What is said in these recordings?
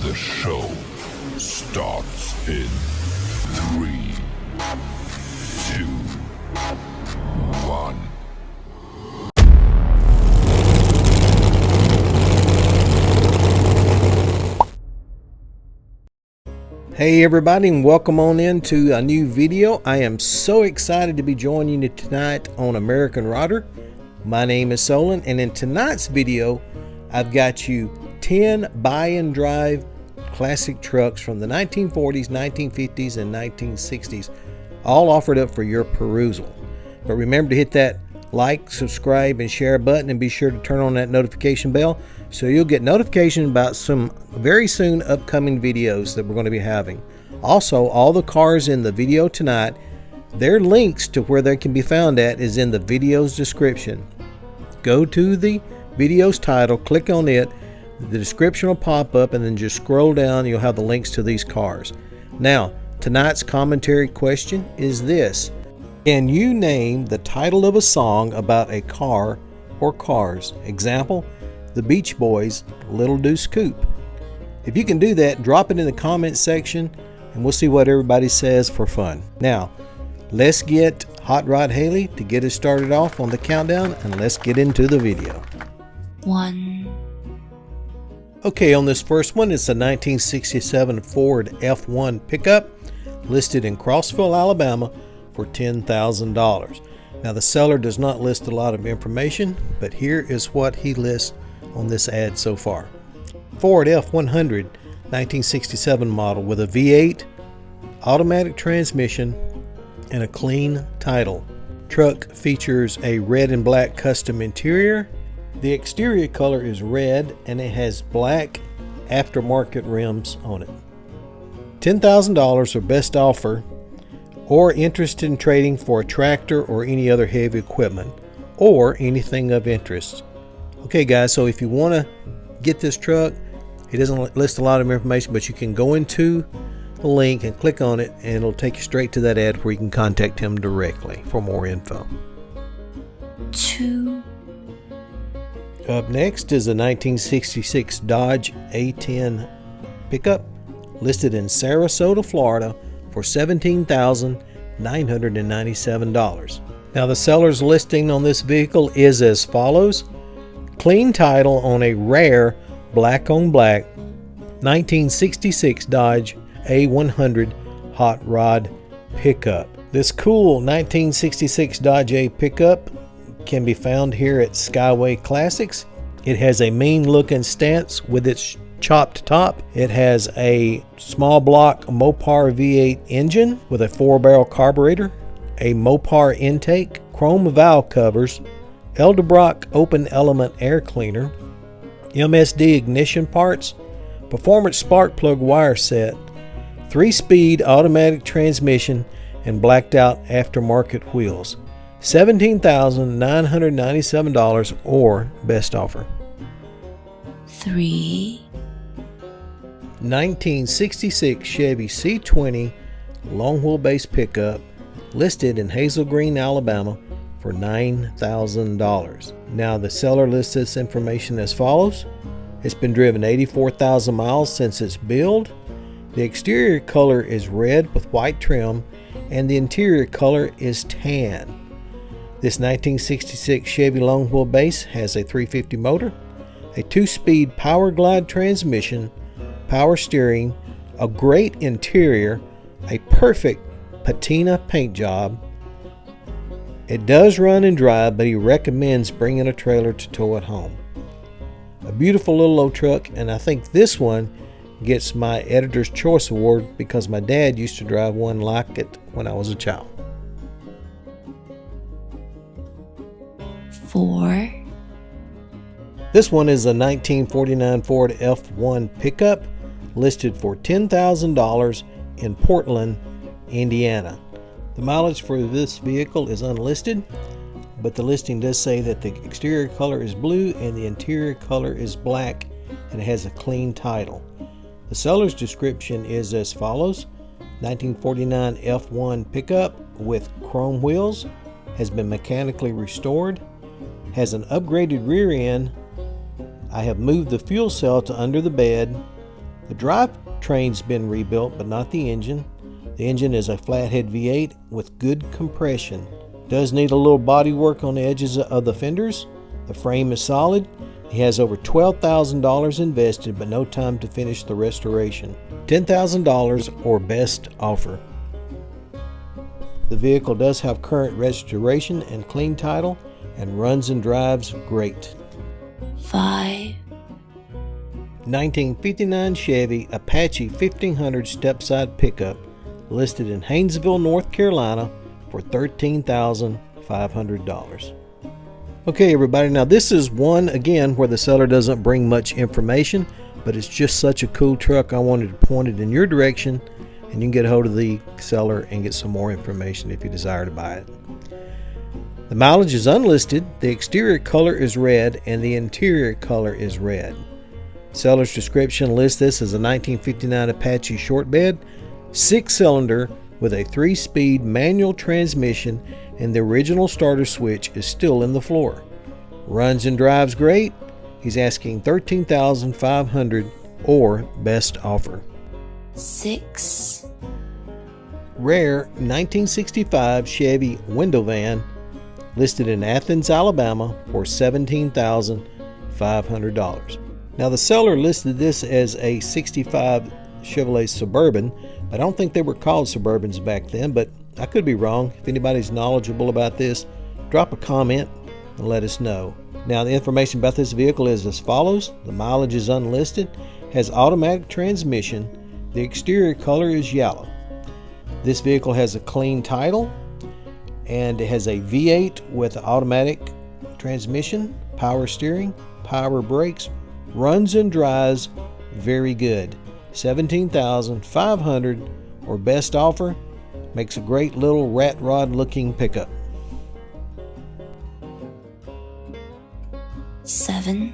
The show starts in 3, 2, 1. Hey everybody, and welcome on into a new video. I am so excited to be joining you tonight on American Rodder. My name is Solon, and in tonight's video I've got you 10 buy and drive classic trucks from the 1940s, 1950s, and 1960s, all offered up for your perusal. But remember to hit that like, subscribe, and share button, and be sure to turn on that notification bell so you'll get notification about some very soon upcoming videos that we're going to be having. Also, all the cars in the video tonight, their links to where they can be found at is in the video's description. Go to the video's title, click on it, the description will pop up, and then just scroll down. You'll have the links to these cars. Now, tonight's commentary question is this: can you name the title of a song about a car or cars? Example, the Beach Boys' Little Deuce Coupe. If you can do that, drop it in the comments section and we'll see what everybody says for fun. Now, let's get Hot Rod Haley to get us started off on the countdown, and let's get into the video. 1. Okay, on this first one, it's a 1967 Ford F1 pickup listed in Crossville, Alabama for $10,000. Now, the seller does not list a lot of information, but here is what he lists on this ad so far. Ford F100 1967 model with a V8, automatic transmission, and a clean title. Truck features a red and black custom interior. The exterior color is red and it has black aftermarket rims on it. $10,000 or best offer, or interested in trading for a tractor or any other heavy equipment, or anything of interest. Okay guys, so if you want to get this truck, it doesn't list a lot of information, but you can go into the link and click on it and it'll take you straight to that ad where you can contact him directly for more info. 2. Up next is a 1966 Dodge A10 pickup listed in Sarasota, Florida for $17,997. Now, the seller's listing on this vehicle is as follows: clean title on a rare black on black 1966 Dodge A100 hot rod pickup. This cool 1966 Dodge A pickup can be found here at Skyway Classics. It has a mean looking stance with its chopped top. It has a small block Mopar V8 engine with a 4-barrel carburetor, a Mopar intake, chrome valve covers, Edelbrock open element air cleaner, MSD ignition parts, performance spark plug wire set, 3-speed automatic transmission, and blacked out aftermarket wheels. $17,997 or best offer. 3. 1966 Chevy C20 long wheelbase pickup listed in Hazel Green, Alabama for $9,000. Now, the seller lists this information as follows: it's been driven 84,000 miles since its build. The exterior color is red with white trim, and the interior color is tan. This 1966 Chevy long wheelbase has a 350 motor, a 2-speed power glide transmission, power steering, a great interior, a perfect patina paint job. It does run and drive, but he recommends bringing a trailer to tow it home. A beautiful little old truck, and I think this one gets my Editor's Choice Award because my dad used to drive one like it when I was a child. 4. This one is a 1949 Ford F1 pickup listed for $10,000 in Portland, Indiana. The mileage for this vehicle is unlisted, but the listing does say that the exterior color is blue and the interior color is black, and it has a clean title. The seller's description is as follows: 1949 F1 pickup with chrome wheels, has been mechanically restored, has an upgraded rear end. I have moved the fuel cell to under the bed. The drivetrain's been rebuilt, but not the engine. The engine is a flathead V8 with good compression. Does need a little body work on the edges of the fenders. The frame is solid. He has over $12,000 invested, but no time to finish the restoration. $10,000 or best offer. The vehicle does have current registration and clean title and runs and drives great. 5. 1959 Chevy Apache 1500 step-side pickup listed in Haynesville, North Carolina for $13,500. Okay everybody, now this is one again where the seller doesn't bring much information, but it's just such a cool truck I wanted to point it in your direction, and you can get a hold of the seller and get some more information if you desire to buy it. The mileage is unlisted, the exterior color is red, and the interior color is red. Seller's description lists this as a 1959 Apache short bed, 6-cylinder with a 3-speed manual transmission, and the original starter switch is still in the floor. Runs and drives great. He's asking $13,500 or best offer. 6. Rare 1965 Chevy window van listed in Athens, Alabama for $17,500. Now the seller listed this as a 65 Chevrolet Suburban. I don't think they were called Suburbans back then, but I could be wrong. If anybody's knowledgeable about this, drop a comment and let us know. Now the information about this vehicle is as follows. The mileage is unlisted, has automatic transmission, the exterior color is yellow. This vehicle has a clean title, and it has a V8 with automatic transmission, power steering, power brakes, runs and drives very good. $17,500 or best offer. Makes a great little rat rod looking pickup. 7.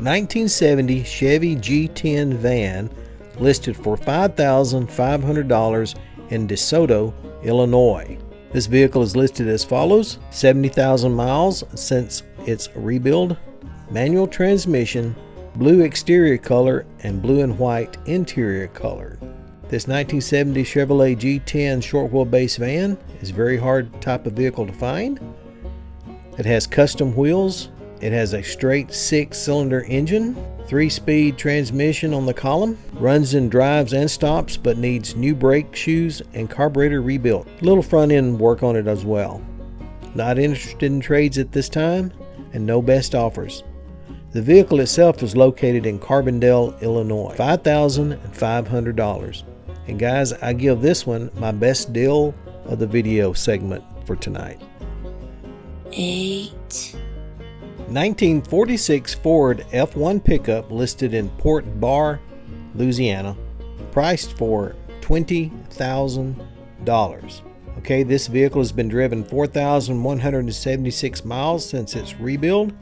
1970 Chevy G10 van listed for $5,500 in DeSoto, Illinois. This vehicle is listed as follows: 70,000 miles since its rebuild, manual transmission, blue exterior color, and blue and white interior color. This 1970 Chevrolet G10 short wheelbase van is a very hard type of vehicle to find. It has custom wheels. It has a straight 6-cylinder engine, 3-speed transmission on the column, runs and drives and stops, but needs new brake shoes and carburetor rebuilt. Little front end work on it as well. Not interested in trades at this time, and no best offers. The vehicle itself is located in Carbondale, Illinois. $5,500. And guys, I give this one my best deal of the video segment for tonight. 8. 1946 Ford F1 pickup listed in Port Barre, Louisiana, priced for $20,000. Okay, this vehicle has been driven 4,176 miles since its rebuild.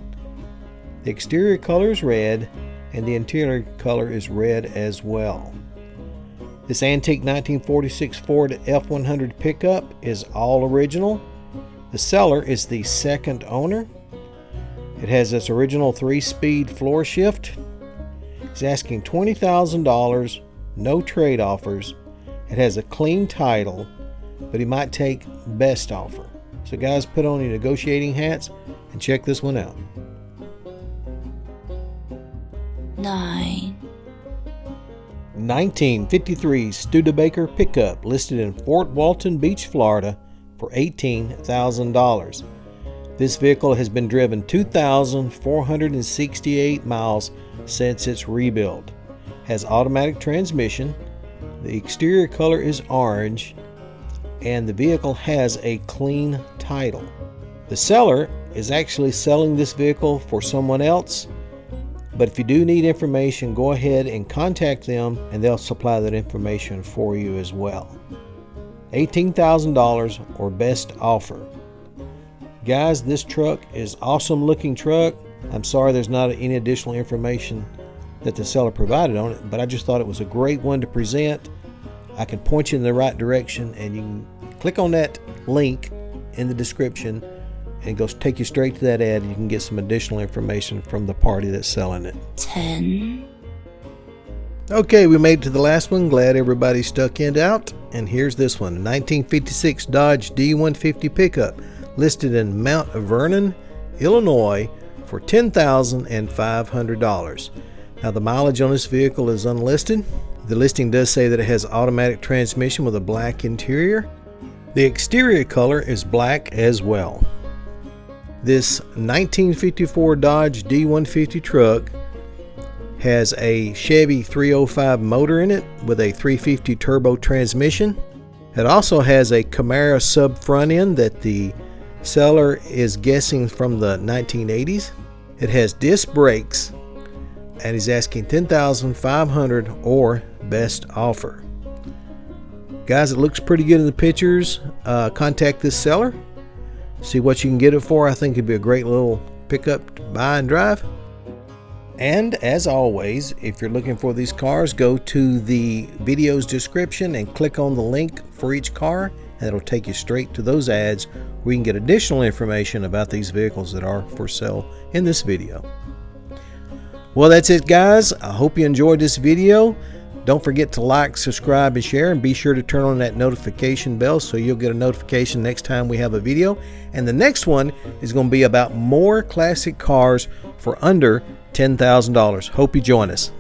The exterior color is red, and the interior color is red as well. This antique 1946 Ford F100 pickup is all original. The seller is the second owner. It has its original 3-speed floor shift. He's asking $20,000, no trade offers. It has a clean title, but he might take best offer. So guys, put on your negotiating hats and check this one out. 9. 1953 Studebaker Pickup listed in Fort Walton Beach, Florida for $18,000. This vehicle has been driven 2,468 miles since its rebuild. Has automatic transmission. The exterior color is orange, and the vehicle has a clean title. The seller is actually selling this vehicle for someone else, but if you do need information, go ahead and contact them and they'll supply that information for you as well. $18,000 or best offer. Guys, this truck is awesome looking truck. I'm sorry there's not any additional information that the seller provided on it, but I just thought it was a great one to present. I can point you in the right direction, and you can click on that link in the description and it goes take you straight to that ad, and you can get some additional information from the party that's selling it. 10. Okay, we made it to the last one. Glad everybody stuck it out. And here's this one, 1956 Dodge D150 pickup, listed in Mount Vernon, Illinois for $10,500. Now the mileage on this vehicle is unlisted. The listing does say that it has automatic transmission with a black interior. The exterior color is black as well. This 1954 Dodge D150 truck has a Chevy 305 motor in it with a 350 turbo transmission. It also has a Camaro sub front end that the seller is guessing from the 1980s. It has disc brakes and he's asking $10,500 or best offer. Guys, it looks pretty good in the pictures. Contact this seller, see what you can get it for. I think it'd be a great little pickup to buy and drive. And as always, if you're looking for these cars, go to the video's description and click on the link for each car, and it'll take you straight to those ads where you can get additional information about these vehicles that are for sale in this video. Well, that's it, guys. I hope you enjoyed this video. Don't forget to like, subscribe, and share, and be sure to turn on that notification bell so you'll get a notification next time we have a video. And the next one is going to be about more classic cars for under $10,000. Hope you join us.